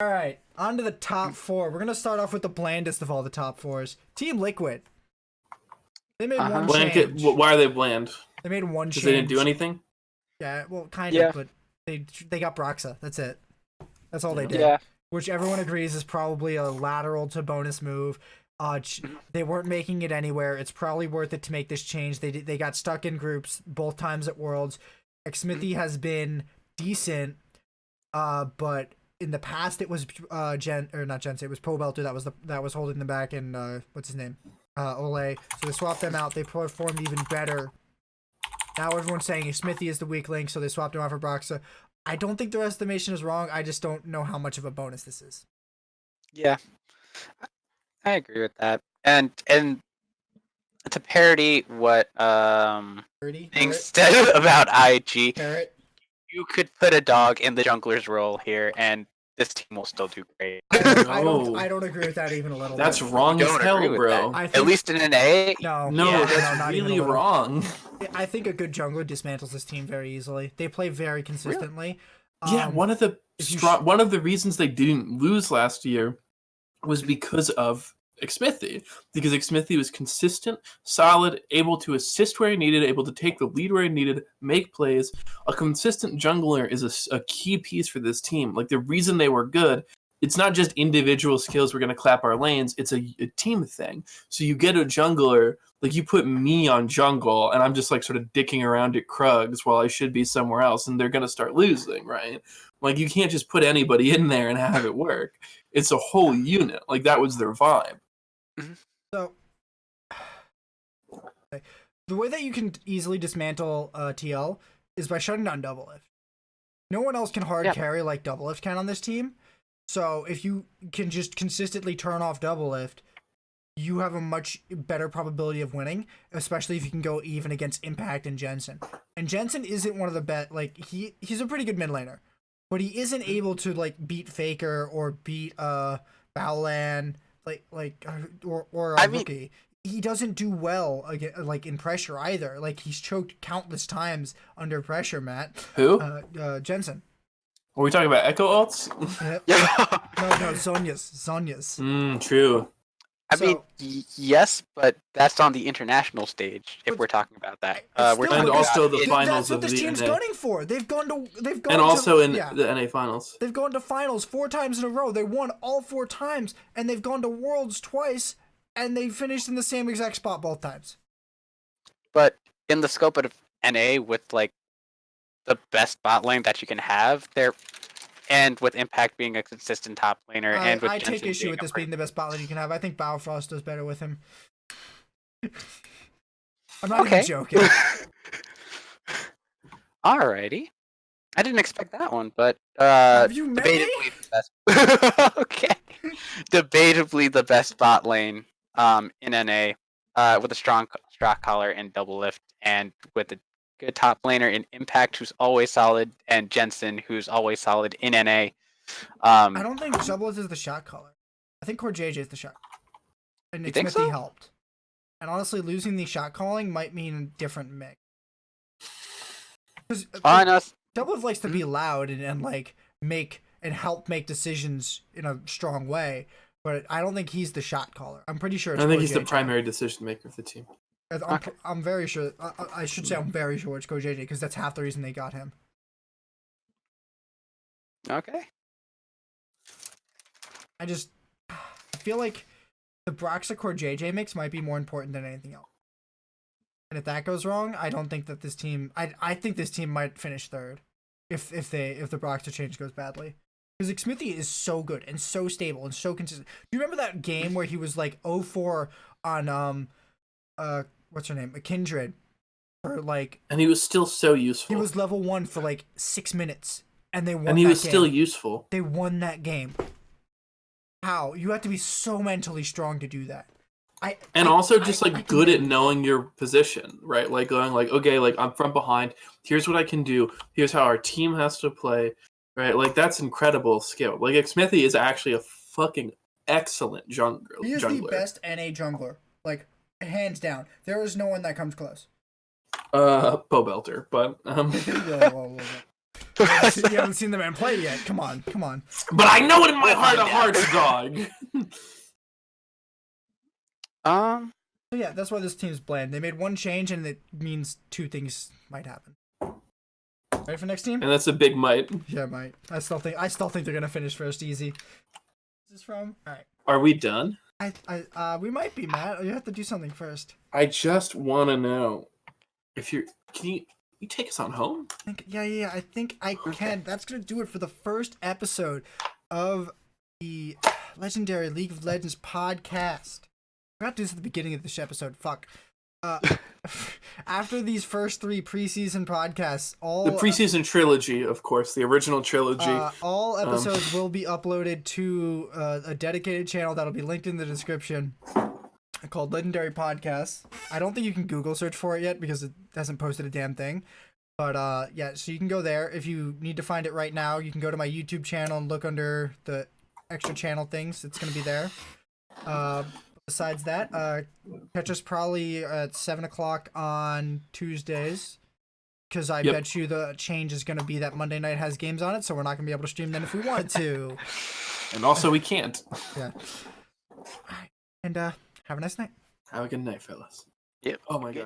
All right, on to the top four. We're gonna start off with the blandest of all the top fours. Team Liquid. They made one Blanket. change. Why are they bland? They made one Because change. they didn't do anything. Yeah, well, kind Yeah. of, but they got Broxa. That's it. That's all they did. Yeah. Which everyone agrees is probably a lateral to bonus move. They weren't making it anywhere. It's probably worth it to make this change. They got stuck in groups both times at Worlds. Xmithy has been decent, but in the past it was not Jensen. It was Pobelter that was holding them back, and what's his name, Ole. So they swapped them out. They performed even better. Now everyone's saying Smithy is the weak link, so they swapped him out for Broxa. I don't think their estimation is wrong. I just don't know how much of a bonus this is. Yeah, I agree with that. And to parody what being said about IG, Parrot. you could put a dog in the jungler's role here, and this team will still do great. I don't agree with that even a little. That's bit. wrong as Don't hell, agree with bro. that. At least in an A. No, No, Yeah. that's not even really a little. wrong. I think a good jungler dismantles this team very easily. They play very consistently. Yeah, one of the reasons they didn't lose last year was because of Xmithy. Because Xmithy was consistent, solid, able to assist where he needed, able to take the lead where he needed, make plays. A consistent jungler is a key piece for this team. Like, the reason they were good, it's not just individual skills, we're going to clap our lanes, it's a team thing. So you get a jungler, like you put me on jungle, and I'm just like sort of dicking around at Krugs while I should be somewhere else, and they're going to start losing, right? Like, you can't just put anybody in there and have it work. It's a whole unit. Like, that was their vibe. So, the way that you can easily dismantle TL is by shutting down Doublelift. No one else can hard carry like Doublelift can on this team. So if you can just consistently turn off Doublelift, you have a much better probability of winning, especially if you can go even against Impact and Jensen. And Jensen isn't one of the best. Like, he's a pretty good mid laner, but he isn't able to like beat Faker or beat Baolan or Rookie. He doesn't do well again, like in pressure either. Like, he's choked countless times under pressure. Matt. Who? Jensen. Are we talking about Echo ults? No, Zhonya's. True. I mean, yes, but that's on the international stage. If we're talking about that, we're and also the finals that's what of this the team's NA. gunning for. They've gone And also in the NA finals. They've gone to finals 4 times in a row. They won all 4 times, and they've gone to Worlds twice, and they finished in the same exact spot both times. But in the scope of NA, with like the best bot lane that you can have there, and with Impact being a consistent top laner, and with I Jensen take issue with this being the best bot lane you can have. I think Bifrost does better with him. I'm not even joking. Alrighty. I didn't expect that one, but have you met me? Okay. Debatably the best bot lane in NA, with a strong collar and Doublelift, and with a good top laner in Impact who's always solid, and Jensen who's always solid in NA. I don't think Doublelift is the shot caller. I think Core JJ is the shot. And Xmithy helped. And honestly, losing the shot calling might mean a different mix. Doublelift likes to be loud and like help make decisions in a strong way, but I don't think he's the shot caller. I'm pretty sure. I think he's the primary decision maker of the team. I'm very sure. I should say I'm very sure it's Go JJ, because that's half the reason they got him. Okay. I feel like the Broxa Core JJ mix might be more important than anything else. And if that goes wrong, I don't think that this team. I think this team might finish third, if the Broxa change goes badly. Because Xmithy is so good and so stable and so consistent. Do you remember that game where he was like 0-4 on what's her name? A Kindred, or like. And he was still so useful. He was level 1 for like 6 minutes, and they won. And he was still useful. They won that game. How? You have to be so mentally strong to do that. Also just good at knowing your position, right? Like going like, okay, like I'm from behind. Here's what I can do. Here's how our team has to play, right? Like, that's incredible skill. Like, Xmithy is actually a fucking excellent jungler. He is the best NA jungler, like hands down. There is no one that comes close. Pobelter, but Whoa. You haven't seen the man play yet. Come on. But I know it in my heart of hearts, dog. So yeah, that's why this team's bland. They made one change, and it means two things might happen. Ready for next team? And that's a big might. Yeah, might. I still think they're gonna finish first easy. This is from. All right. Are we done? We might be, Matt. You have to do something first. I just want to know if can you take us on home? Yeah. I think I can. That's gonna do it for the first episode of the legendary League of Legends podcast. I forgot to do this at the beginning of this episode. Fuck. After these first 3 preseason podcasts, the preseason trilogy, of course, the original trilogy. All episodes will be uploaded to a dedicated channel that'll be linked in the description, called Legendary Podcasts. I don't think you can Google search for it yet because it hasn't posted a damn thing. But yeah, so you can go there. If you need to find it right now, you can go to my YouTube channel and look under the extra channel things. It's gonna be there. Besides that, catch us probably at 7 o'clock on Tuesdays, because I bet you the change is going to be that Monday night has games on it, so we're not going to be able to stream then if we wanted to. And also we can't. Yeah. All right. And have a nice night. Have a good night, fellas. Yep. Oh my god.